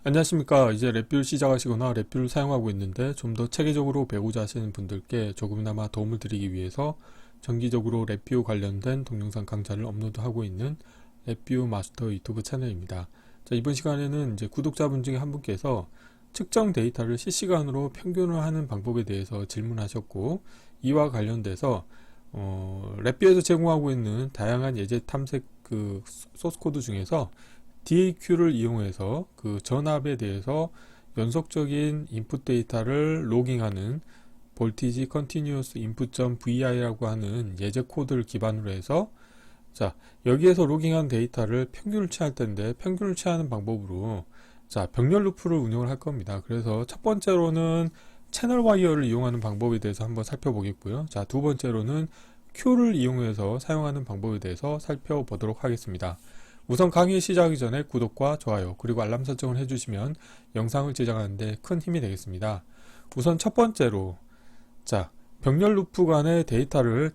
안녕하십니까. 이제 랩뷰를 시작하시거나 랩뷰를 사용하고 있는데 좀 더 체계적으로 배우자 하시는 분들께 조금이나마 도움을 드리기 위해서 정기적으로 랩뷰 관련된 동영상 강좌를 업로드하고 있는 랩뷰 마스터 유튜브 채널입니다. 자, 이번 시간에는 이제 구독자분 중에 한 분께서 측정 데이터를 실시간으로 평균을 하는 방법에 대해서 질문하셨고, 이와 관련돼서 랩뷰에서 제공하고 있는 다양한 예제 탐색 소스 코드 중에서 DAQ를 이용해서 그 전압에 대해서 연속적인 인풋 데이터를 로깅하는 볼티지 컨티뉴어스 input.vi라고 하는 예제 코드를 기반으로 해서, 자, 여기에서 로깅한 데이터를 평균을 취할 텐데, 평균을 취하는 방법으로 자, 병렬 루프를 운영을 할 겁니다. 그래서 첫 번째로는 채널 와이어를 이용하는 방법에 대해서 한번 살펴보겠고요. 자, 두 번째로는 Q를 이용해서 사용하는 방법에 대해서 살펴보도록 하겠습니다. 우선 강의 시작하기 전에 구독과 좋아요 그리고 알람 설정을 해주시면 영상을 제작하는데 큰 힘이 되겠습니다. 우선 첫 번째로, 자, 병렬 루프 간의 데이터를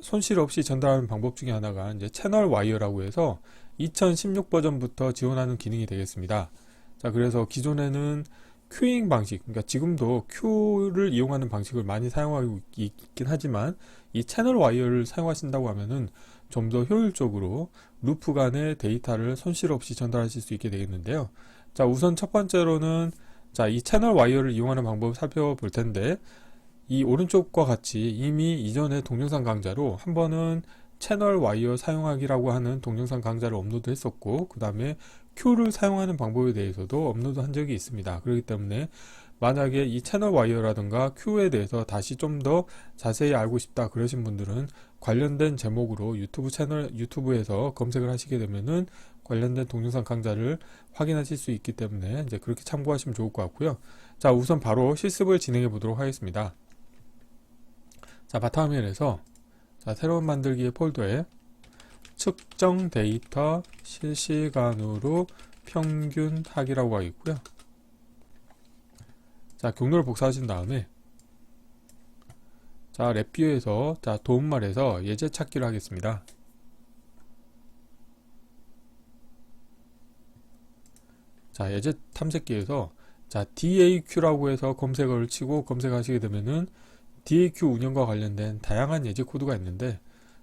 손실 없이 전달하는 방법 중에 하나가 이제 채널 와이어라고 해서 2016 버전부터 지원하는 기능이 되겠습니다. 자, 그래서 기존에는 큐잉 방식, 그러니까 지금도 Q를 이용하는 방식을 많이 사용하고 있긴 하지만, 이 채널 와이어를 사용하신다고 하면은 좀 더 효율적으로 루프 간의 데이터를 손실 없이 전달하실 수 있게 되겠는데요. 자, 우선 첫 번째로는, 자, 이 채널 와이어를 이용하는 방법을 살펴볼 텐데, 이 오른쪽과 같이 이미 이전에 동영상 강좌로 한 번은 채널 와이어 사용하기라고 하는 동영상 강좌를 업로드 했었고, 그 다음에 Q를 사용하는 방법에 대해서도 업로드 한 적이 있습니다. 그렇기 때문에 만약에 이 채널 와이어라든가 Q에 대해서 다시 좀 더 자세히 알고 싶다 그러신 분들은 관련된 제목으로 유튜브에서 검색을 하시게 되면은 관련된 동영상 강좌를 확인하실 수 있기 때문에 이제 그렇게 참고하시면 좋을 것 같고요. 자, 우선 바로 실습을 진행해 보도록 하겠습니다. 자, 바탕화면에서, 자, 새로운 만들기의 폴더에 측정 데이터 실시간으로 평균하기라고 하겠고요. 자, 경로를 복사하신 다음에, 자, 랩뷰에서, 자, 도움말에서 예제 찾기를 하겠습니다. 자, 예제 탐색기에서, 자, DAQ라고 해서 검색어를 치고 검색하시게 되면은 DAQ 운영과 관련된 다양한 예제 코드가 있는데,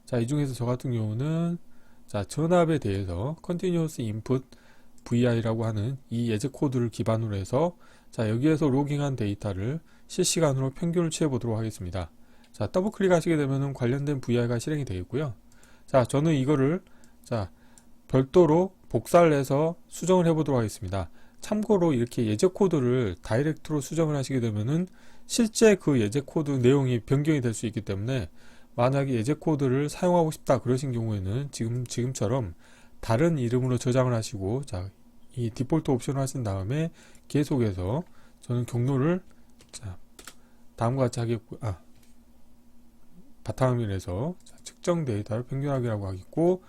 자, 이 중에서 저 같은 경우는, 자, 전압에 대해서 Continuous Input VI라고 하는 이 예제 코드를 기반으로 해서, 자, 여기에서 로깅한 데이터를 실시간으로 평균을 취해 보도록 하겠습니다. 자, 더블 클릭하시게 되면은 관련된 VI가 실행이 되겠고요. 자, 저는 이거를, 자, 별도로 복사를 해서 수정을 해 보도록 하겠습니다. 참고로 이렇게 예제 코드를 다이렉트로 수정을 하시게 되면은 실제 그 예제 코드 내용이 변경이 될 수 있기 때문에, 만약에 예제 코드를 사용하고 싶다 그러신 경우에는 지금처럼 다른 이름으로 저장을 하시고, 자, 이 디폴트 옵션을 하신 다음에 계속해서 저는 경로를, 자, 다음과 같이 하겠고, 바탕화면에서, 자, 측정 데이터를 평균하기라고 하겠고,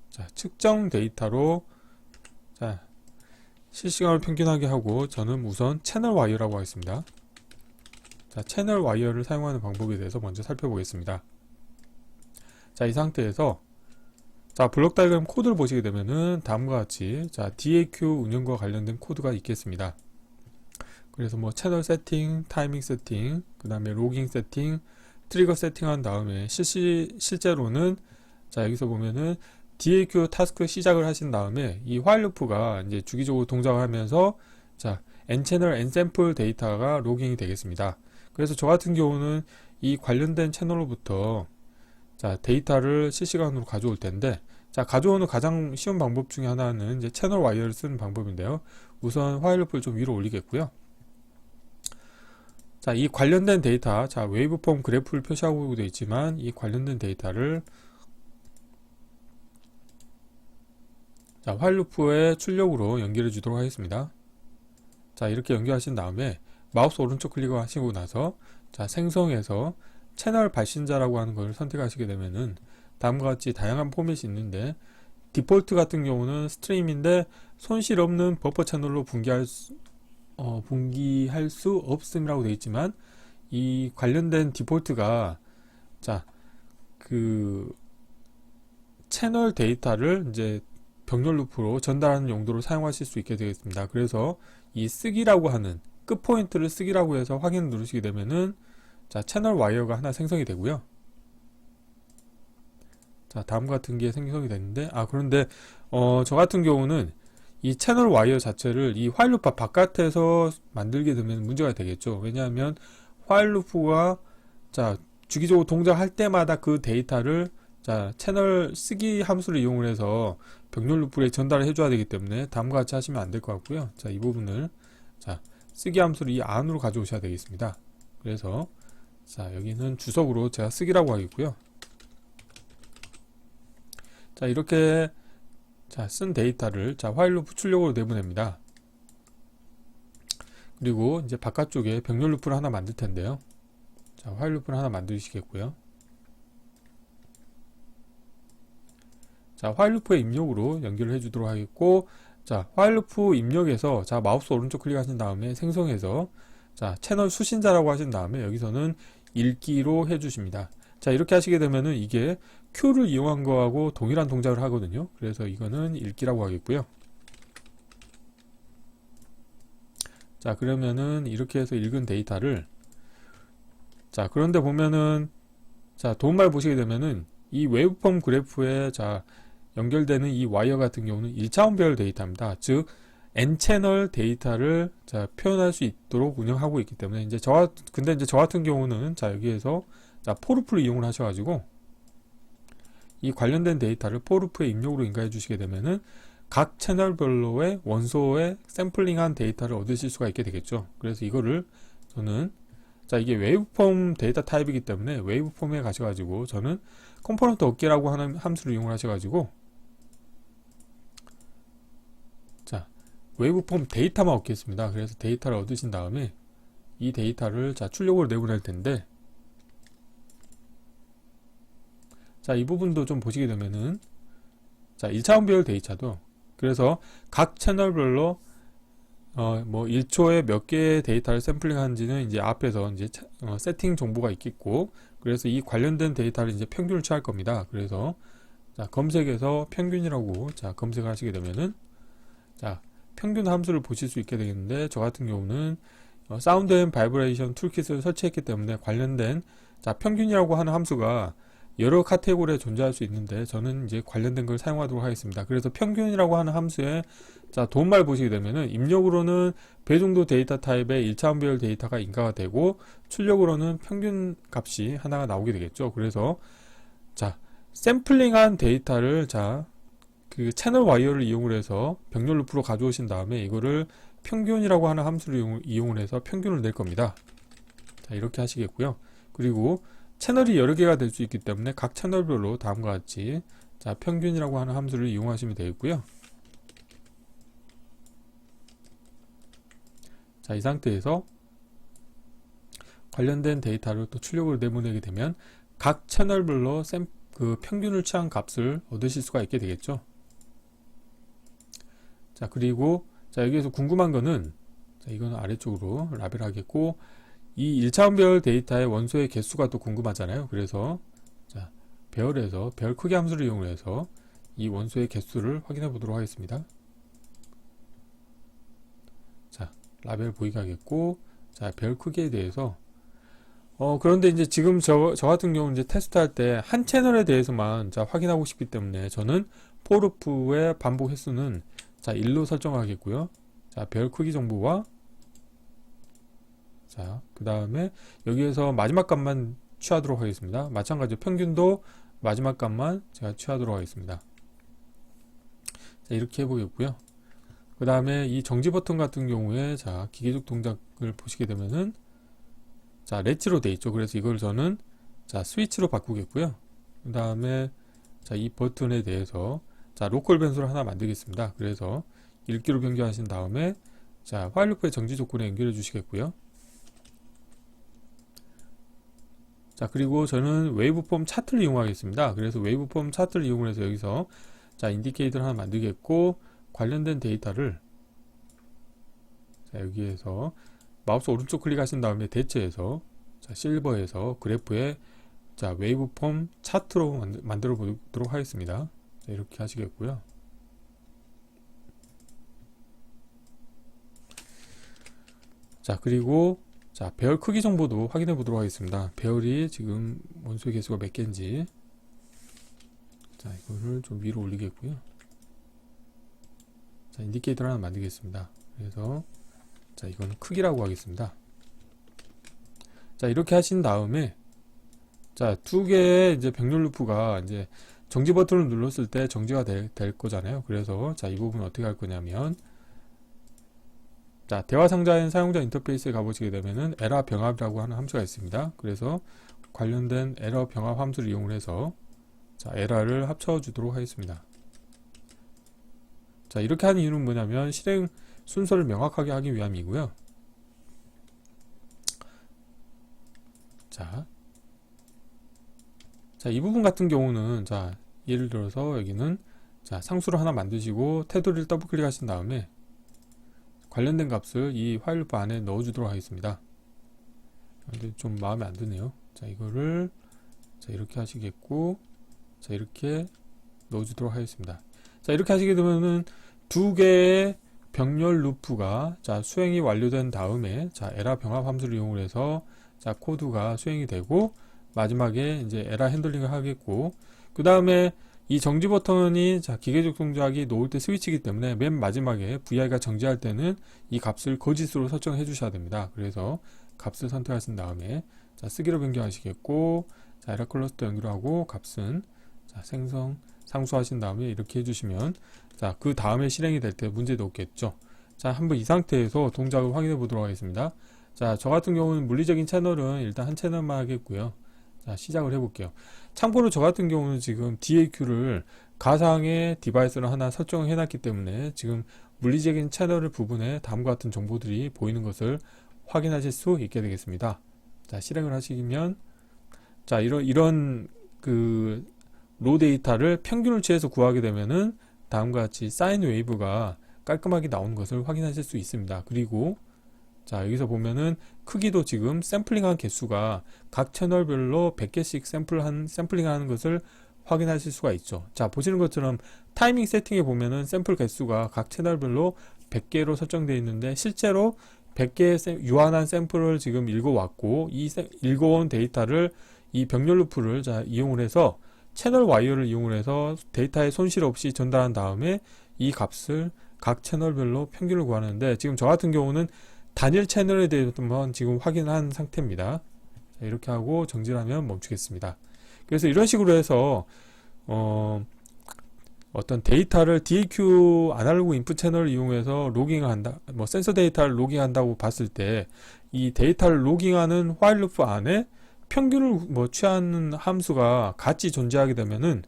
자, 측정 데이터로, 자, 실시간으로 평균하게 하고, 저는 우선 채널 와이어라고 하겠습니다. 자, 채널 와이어를 사용하는 방법에 대해서 먼저 살펴보겠습니다. 자, 이 상태에서, 자, 블록 다이그램 코드를 보시게 되면은 다음과 같이, 자, DAQ 운영과 관련된 코드가 있겠습니다. 그래서 뭐 채널 세팅, 타이밍 세팅, 그 다음에 로깅 세팅, 트리거 세팅한 다음에 실제로는, 자, 여기서 보면은 DAQ 타스크 시작을 하신 다음에 이 while 루프가 이제 주기적으로 동작을 하면서, 자, n채널 n샘플 데이터가 로깅이 되겠습니다. 그래서 저 같은 경우는 이 관련된 채널로부터, 자, 데이터를 실시간으로 가져올 텐데, 자, 가져오는 가장 쉬운 방법 중에 하나는 이제 채널 와이어를 쓰는 방법인데요. 우선 while 루프를 좀 위로 올리겠고요. 자, 이 관련된 데이터, 자, 웨이브폼 그래프를 표시하고 되어 있지만 이 관련된 데이터를, 자, while 루프의 출력으로 연결해 주도록 하겠습니다. 자, 이렇게 연결하신 다음에 마우스 오른쪽 클릭을 하시고 나서, 자, 생성해서 채널 발신자라고 하는 걸 선택하시게 되면은 다음과 같이 다양한 포맷이 있는데, 디폴트 같은 경우는 스트림인데 손실 없는 버퍼 채널로 분기할 수 없음이라고 되어 있지만, 이 관련된 디폴트가, 자, 그 채널 데이터를 이제 병렬 루프로 전달하는 용도로 사용하실 수 있게 되겠습니다. 그래서 이 쓰기라고 하는 끝 포인트를 쓰기라고 해서 확인을 누르시게 되면은 자, 채널 와이어가 하나 생성이 되고요. 자, 다음과 같은 게 생성이 됐는데, 그런데 저 같은 경우는 이 채널 와이어 자체를 이 화일 루프 바깥에서 만들게 되면 문제가 되겠죠. 왜냐하면 화일 루프가 자, 주기적으로 동작할 때마다 그 데이터를 자, 채널 쓰기 함수를 이용을 해서 병렬 루프에 전달을 해줘야 되기 때문에 다음과 같이 하시면 안 될 것 같고요. 자, 이 부분을 자, 쓰기 함수를 이 안으로 가져오셔야 되겠습니다. 그래서 자, 여기는 주석으로 제가 쓰기라고 하겠고요. 자, 이렇게 자, 쓴 데이터를 자, 화일 루프 출력으로 내보냅니다. 그리고 이제 바깥쪽에 병렬 루프를 하나 만들 텐데요. 자, 화일 루프를 하나 만드시겠고요. 자, 화일 루프의 입력으로 연결을 해주도록 하겠고, 자, 화일 루프 입력에서 자, 마우스 오른쪽 클릭하신 다음에 생성해서 자, 채널 수신자라고 하신 다음에 여기서는 읽기로 해주십니다. 자, 이렇게 하시게 되면은 이게 Q를 이용한 거하고 동일한 동작을 하거든요. 그래서 이거는 읽기라고 하겠고요. 자, 그러면은 이렇게 해서 읽은 데이터를 자, 그런데 보면은 자, 도움말 보시게 되면은 이 웨이브폼 그래프에 자, 연결되는 이 와이어 같은 경우는 1차원별 데이터입니다. 즉 N채널 데이터를 자, 표현할 수 있도록 운영하고 있기 때문에 근데 이제 저 같은 경우는 자, 여기에서 자, 포루프를 이용을 하셔가지고 이 관련된 데이터를 포루프에 입력으로 인가해 주시게 되면은 각 채널별로의 원소의 샘플링한 데이터를 얻으실 수가 있게 되겠죠. 그래서 이거를 저는 자, 이게 웨이브폼 데이터 타입이기 때문에 웨이브폼에 가셔가지고 저는 컴포넌트 얻기라고 하는 함수를 이용을 하셔가지고 자, 웨이브폼 데이터만 얻겠습니다. 그래서 데이터를 얻으신 다음에 이 데이터를 자, 출력으로 내보낼 텐데 자, 이 부분도 좀 보시게 되면은 자, 1차원별 데이터도 그래서 각 채널별로 뭐 1초에 몇 개의 데이터를 샘플링 하는지는 이제 앞에서 이제 세팅 정보가 있겠고, 그래서 이 관련된 데이터를 이제 평균을 취할 겁니다. 그래서 자, 검색에서 평균이라고 자, 검색을 하시게 되면은 자, 평균 함수를 보실 수 있게 되겠는데, 저 같은 경우는 사운드 앤 바이브레이션 툴킷을 설치했기 때문에 관련된 자, 평균이라고 하는 함수가 여러 카테고리에 존재할 수 있는데 저는 이제 관련된 걸 사용하도록 하겠습니다. 그래서 평균이라고 하는 함수에 자, 도움말 보시게 되면은 입력으로는 배정도 데이터 타입의 1차원별 데이터가 인가가 되고 출력으로는 평균 값이 하나가 나오게 되겠죠. 그래서 자, 샘플링한 데이터를 자, 그 채널 와이어를 이용을 해서 병렬 루프로 가져오신 다음에 이거를 평균이라고 하는 함수를 이용을 해서 평균을 낼 겁니다. 자, 이렇게 하시겠고요. 그리고 채널이 여러 개가 될 수 있기 때문에 각 채널별로 다음과 같이 자, 평균이라고 하는 함수를 이용하시면 되겠고요. 자, 이 상태에서 관련된 데이터를 또 출력으로 내보내게 되면 각 채널별로 그 평균을 취한 값을 얻으실 수가 있게 되겠죠. 자, 그리고 자, 여기에서 궁금한 거는 자, 이거는 아래쪽으로 라벨하겠고, 이 1차원별 데이터의 원소의 개수가 또 궁금하잖아요. 그래서 자, 배열에서 별 크기 함수를 이용해서 이 원소의 개수를 확인해 보도록 하겠습니다. 자, 라벨 보이게 하겠고, 자, 별 크기에 대해서 그런데 이제 지금 저 같은 경우는 이제 테스트할 때 한 채널에 대해서만 자, 확인하고 싶기 때문에 저는 포루프의 반복 횟수는 자, 1로 설정하겠고요. 자, 별 크기 정보와 자, 그 다음에 여기에서 마지막 값만 취하도록 하겠습니다. 마찬가지로 평균도 마지막 값만 제가 취하도록 하겠습니다. 자, 이렇게 해보겠고요. 그 다음에 이 정지 버튼 같은 경우에 자, 기계적 동작을 보시게 되면은 자, 렛츠로 돼 있죠. 그래서 이걸 저는 자, 스위치로 바꾸겠고요. 그 다음에 자, 이 버튼에 대해서 자, 로컬 변수를 하나 만들겠습니다. 그래서 읽기로 변경하신 다음에 자, 화일 루프의 정지 조건에 연결해 주시겠고요. 자, 그리고 저는 웨이브폼 차트를 이용하겠습니다. 그래서 웨이브폼 차트를 이용해서 여기서 자, 인디케이터를 하나 만들겠고, 관련된 데이터를 자, 여기에서 마우스 오른쪽 클릭하신 다음에 대체해서 자, 실버에서 그래프에 자, 웨이브폼 차트로 만들어 보도록 하겠습니다. 자, 이렇게 하시겠고요. 자, 그리고 자, 배열 크기 정보도 확인해 보도록 하겠습니다. 배열이 지금 원소의 개수가 몇 개인지. 자, 이거를 좀 위로 올리겠고요. 자, 인디케이터를 하나 만들겠습니다. 그래서 자, 이거는 크기라고 하겠습니다. 자, 이렇게 하신 다음에 자, 두 개의 이제 병렬 루프가 이제 정지 버튼을 눌렀을 때 정지가 될 거잖아요. 그래서 자, 이 부분 어떻게 할 거냐면 자, 대화 상자인 사용자 인터페이스에 가보시게 되면은 에러 병합이라고 하는 함수가 있습니다. 그래서 관련된 에러 병합 함수를 이용해서 자, 에러를 합쳐 주도록 하겠습니다. 자, 이렇게 하는 이유는 뭐냐면 실행 순서를 명확하게 하기 위함이고요. 자, 이 부분 같은 경우는 자, 예를 들어서 여기는 자, 상수를 하나 만드시고 테두리를 더블 클릭하신 다음에 관련된 값을 이 화일 루프 안에 넣어주도록 하겠습니다. 근데 좀 마음에 안 드네요. 자, 이거를 자, 이렇게 하시겠고, 자, 이렇게 넣어주도록 하겠습니다. 자, 이렇게 하시게 되면은 두 개의 병렬 루프가 자, 수행이 완료된 다음에 자, 에러 병합 함수를 이용해서 자, 코드가 수행이 되고 마지막에 이제 에러 핸들링을 하겠고, 그 다음에 이 정지 버튼이 자, 기계적 동작이 놓을 때 스위치이기 때문에 맨 마지막에 VI가 정지할 때는 이 값을 거짓으로 설정해 주셔야 됩니다. 그래서 값을 선택하신 다음에 자, 쓰기로 변경하시겠고, 자, 에러 클러스터 연결하고 값은 자, 생성 상수하신 다음에 이렇게 해주시면 자, 그 다음에 실행이 될 때 문제도 없겠죠. 자, 한번 이 상태에서 동작을 확인해 보도록 하겠습니다. 자, 저 같은 경우는 물리적인 채널은 일단 한 채널만 하겠고요. 자, 시작을 해볼게요. 참고로 저 같은 경우는 지금 DAQ를 가상의 디바이스를 하나 설정해 놨기 때문에 지금 물리적인 채널 부분에 다음과 같은 정보들이 보이는 것을 확인하실 수 있게 되겠습니다. 자, 실행을 하시면 자, 이런 그 로 데이터를 평균을 취해서 구하게 되면은 다음과 같이 사인 웨이브가 깔끔하게 나오는 것을 확인하실 수 있습니다. 그리고 자, 여기서 보면은 크기도 지금 샘플링한 개수가 각 채널별로 100개씩 샘플링하는 것을 확인하실 수가 있죠. 자, 보시는 것처럼 타이밍 세팅에 보면은 샘플 개수가 각 채널별로 100개로 설정되어 있는데 실제로 100개의 유한한 샘플을 지금 읽어왔고 이 읽어온 데이터를 이 병렬 루프를 자, 이용을 해서 채널 와이어를 이용을 해서 데이터에 손실 없이 전달한 다음에 이 값을 각 채널별로 평균을 구하는데 지금 저 같은 경우는 단일 채널에 대해서만 지금 확인한 상태입니다. 자, 이렇게 하고 정지를 하면 멈추겠습니다. 그래서 이런 식으로 해서 어떤 데이터를 DAQ 아날로그 인풋 채널을 이용해서 로깅을 한다, 뭐 센서 데이터를 로깅한다고 봤을 때 이 데이터를 로깅하는 화일 루프 안에 평균을 뭐 취하는 함수가 같이 존재하게 되면은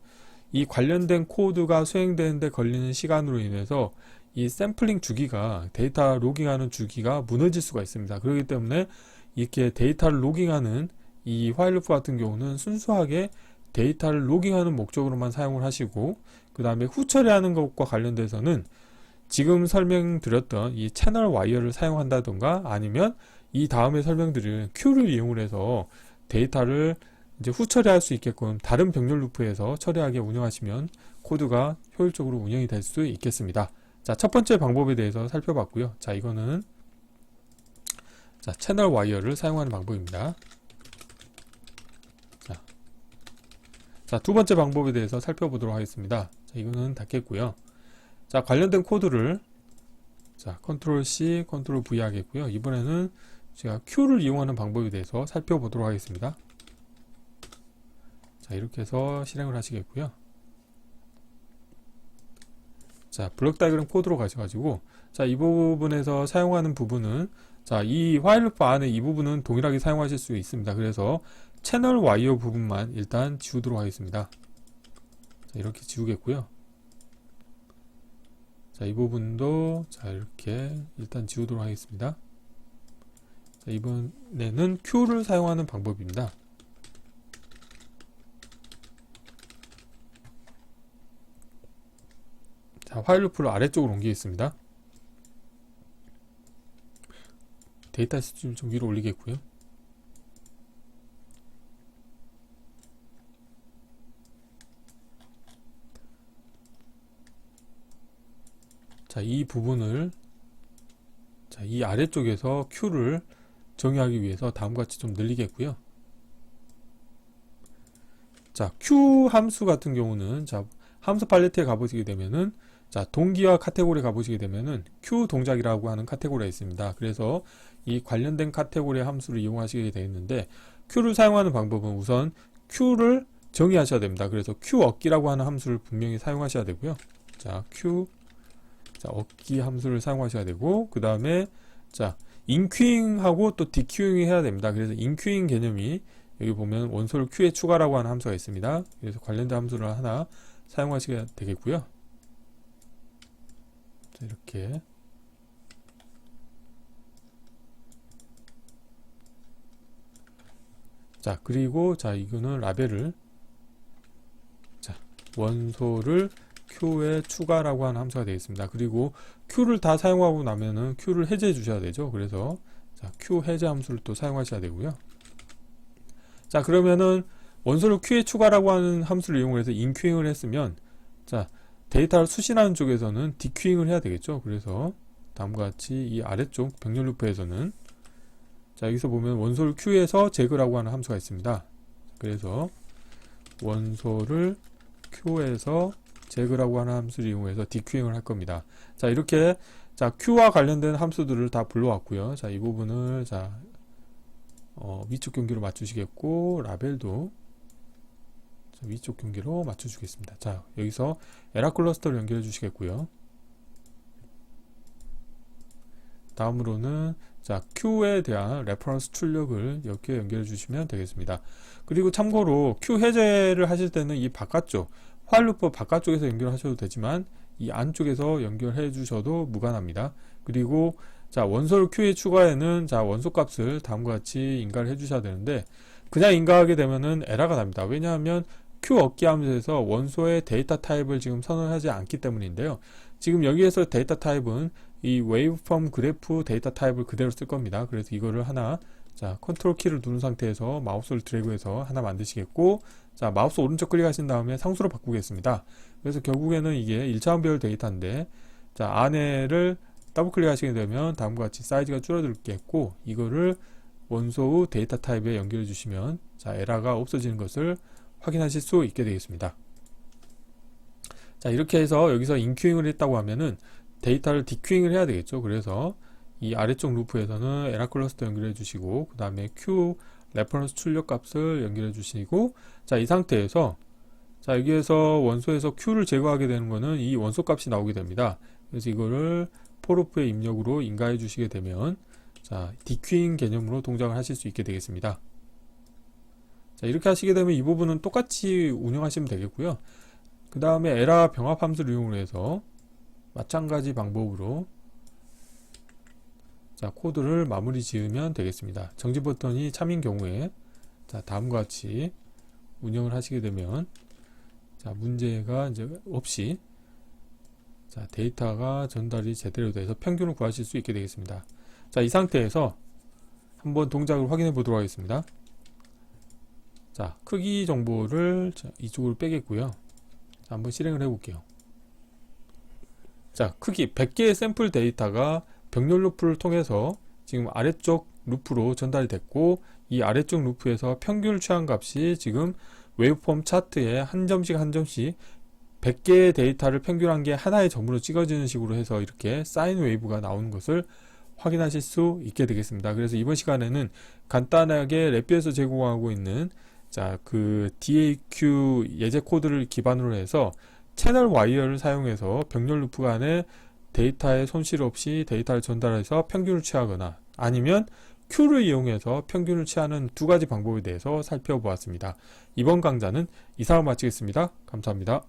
이 관련된 코드가 수행되는데 걸리는 시간으로 인해서 이 샘플링 주기가 데이터 로깅하는 주기가 무너질 수가 있습니다. 그렇기 때문에 이렇게 데이터를 로깅하는 이 화일 루프 같은 경우는 순수하게 데이터를 로깅하는 목적으로만 사용을 하시고 그 다음에 후처리하는 것과 관련돼서는 지금 설명드렸던 이 채널 와이어를 사용한다던가 아니면 이 다음에 설명드린 Q를 이용을 해서 데이터를 이제 후처리할 수 있게끔 다른 병렬 루프에서 처리하게 운영하시면 코드가 효율적으로 운영이 될 수 있겠습니다. 자, 첫 번째 방법에 대해서 살펴봤고요. 자, 이거는 자, 채널 와이어를 사용하는 방법입니다. 자, 두 번째 방법에 대해서 살펴보도록 하겠습니다. 자, 이거는 닫겠고요. 자, 관련된 코드를 자, 컨트롤 C, 컨트롤 V 하겠고요. 이번에는 제가 Q를 이용하는 방법에 대해서 살펴보도록 하겠습니다. 자, 이렇게 해서 실행을 하시겠고요. 자, 블록 다이그램 코드로 가셔가지고 자, 이 부분에서 사용하는 부분은 자, 이 화일 루프 안에 이 부분은 동일하게 사용하실 수 있습니다. 그래서 채널 와이어 부분만 일단 지우도록 하겠습니다. 자, 이렇게 지우겠고요. 자, 이 부분도 자, 이렇게 일단 지우도록 하겠습니다. 자, 이번에는 Q를 사용하는 방법입니다. 자, 화일 루프를 아래쪽으로 옮기겠습니다. 데이터 수준 좀 위로 올리겠고요. 자, 이 부분을 자, 자, 이 아래쪽에서 Q를 정의하기 위해서 다음과 같이 좀 늘리겠고요. 자, Q 함수 같은 경우는, 자, 함수 팔레트에 가보시게 되면은, 자, 동기화 카테고리에 가보시게 되면은 Q 동작이라고 하는 카테고리가 있습니다. 그래서 이 관련된 카테고리의 함수를 이용하시게 되어 있는데, Q를 사용하는 방법은 우선 Q를 정의하셔야 됩니다. 그래서 Q 얻기라고 하는 함수를 분명히 사용하셔야 되고요. 자, Q, 자, 얻기 함수를 사용하셔야 되고, 그 다음에, 자, 인큐잉하고 또 디큐잉이 해야 됩니다. 그래서 인큐잉 개념이 여기 보면 원소를 Q에 추가라고 하는 함수가 있습니다. 그래서 관련된 함수를 하나 사용하시게 되겠고요. 자, 이렇게. 자, 그리고, 자, 이거는 라벨을, 자, 원소를 Q에 추가라고 하는 함수가 되겠습니다. 그리고 Q를 다 사용하고 나면은 Q를 해제해 주셔야 되죠. 그래서, 자, Q 해제 함수를 또 사용하셔야 되고요. 자, 그러면은 원소를 Q에 추가라고 하는 함수를 이용해서 인큐잉을 했으면, 자, 데이터를 수신하는 쪽에서는 디큐잉을 해야 되겠죠. 그래서 다음과 같이 이 아래쪽 병렬 루프에서는, 자, 여기서 보면 원소를 Q에서 제거라고 하는 함수가 있습니다. 그래서 원소를 Q에서 제거라고 하는 함수를 이용해서 디큐잉을 할 겁니다. 자, 이렇게, 자, Q와 관련된 함수들을 다 불러왔고요. 자, 이 부분을, 자, 위쪽 경기로 맞추시겠고, 라벨도 위쪽 경기로 맞춰주겠습니다. 자, 여기서 에라 클러스터를 연결해 주시겠고요. 다음으로는, 자, Q에 대한 레퍼런스 출력을 이렇게 연결해 주시면 되겠습니다. 그리고 참고로 Q 해제를 하실 때는 이 바깥쪽, 화일 루프 바깥쪽에서 연결하셔도 되지만 이 안쪽에서 연결해 주셔도 무관합니다. 그리고, 자, 원소를 Q에 추가에는, 자, 원소 값을 다음과 같이 인가를 해 주셔야 되는데, 그냥 인가하게 되면은 에러가 납니다. 왜냐하면 Q 얻기 함수에서 원소의 데이터 타입을 지금 선언하지 않기 때문인데요. 지금 여기에서 데이터 타입은 이 웨이브폼 그래프 데이터 타입을 그대로 쓸 겁니다. 그래서 이거를 하나, 자, 컨트롤 키를 누른 상태에서 마우스를 드래그해서 하나 만드시겠고, 자, 마우스 오른쪽 클릭하신 다음에 상수로 바꾸겠습니다. 그래서 결국에는 이게 1차원별 데이터인데, 자, 안에를 더블 클릭하시게 되면 다음과 같이 사이즈가 줄어들겠고, 이거를 원소의 데이터 타입에 연결해 주시면, 자, 에러가 없어지는 것을 확인하실 수 있게 되겠습니다. 자, 이렇게 해서 여기서 인큐잉을 했다고 하면은 데이터를 디큐잉을 해야 되겠죠. 그래서 이 아래쪽 루프에서는 에라 클러스터 연결해 주시고, 그 다음에 Q 레퍼런스 출력 값을 연결해 주시고, 자, 이 상태에서, 자, 여기에서 원소에서 Q를 제거하게 되는 거는 이 원소 값이 나오게 됩니다. 그래서 이거를 forF의 입력으로 인가해 주시게 되면, 자, 디큐잉 개념으로 동작을 하실 수 있게 되겠습니다. 자, 이렇게 하시게 되면 이 부분은 똑같이 운영하시면 되겠고요. 그 다음에 에라 병합 함수를 이용해서 마찬가지 방법으로, 자, 코드를 마무리 지으면 되겠습니다. 정지 버튼이 참인 경우에, 자, 다음과 같이 운영을 하시게 되면, 자, 문제가 이제 없이, 자, 데이터가 전달이 제대로 돼서 평균을 구하실 수 있게 되겠습니다. 자, 이 상태에서 한번 동작을 확인해 보도록 하겠습니다. 자, 크기 정보를, 자, 이쪽으로 빼겠고요. 자, 한번 실행을 해 볼게요. 자, 크기 100개의 샘플 데이터가 병렬 루프를 통해서 지금 아래쪽 루프로 전달이 됐고, 이 아래쪽 루프에서 평균을 취한 값이 지금 웨이브폼 차트에 한 점씩 한 점씩 100개의 데이터를 평균한 게 하나의 점으로 찍어지는 식으로 해서 이렇게 사인 웨이브가 나오는 것을 확인하실 수 있게 되겠습니다. 그래서 이번 시간에는 간단하게 랩뷰에서 제공하고 있는, 자, 그 DAQ 예제 코드를 기반으로 해서 채널 와이어를 사용해서 병렬 루프 간에 데이터에 손실 없이 데이터를 전달해서 평균을 취하거나, 아니면 Q를 이용해서 평균을 취하는 두 가지 방법에 대해서 살펴보았습니다. 이번 강좌는 이상으로 마치겠습니다. 감사합니다.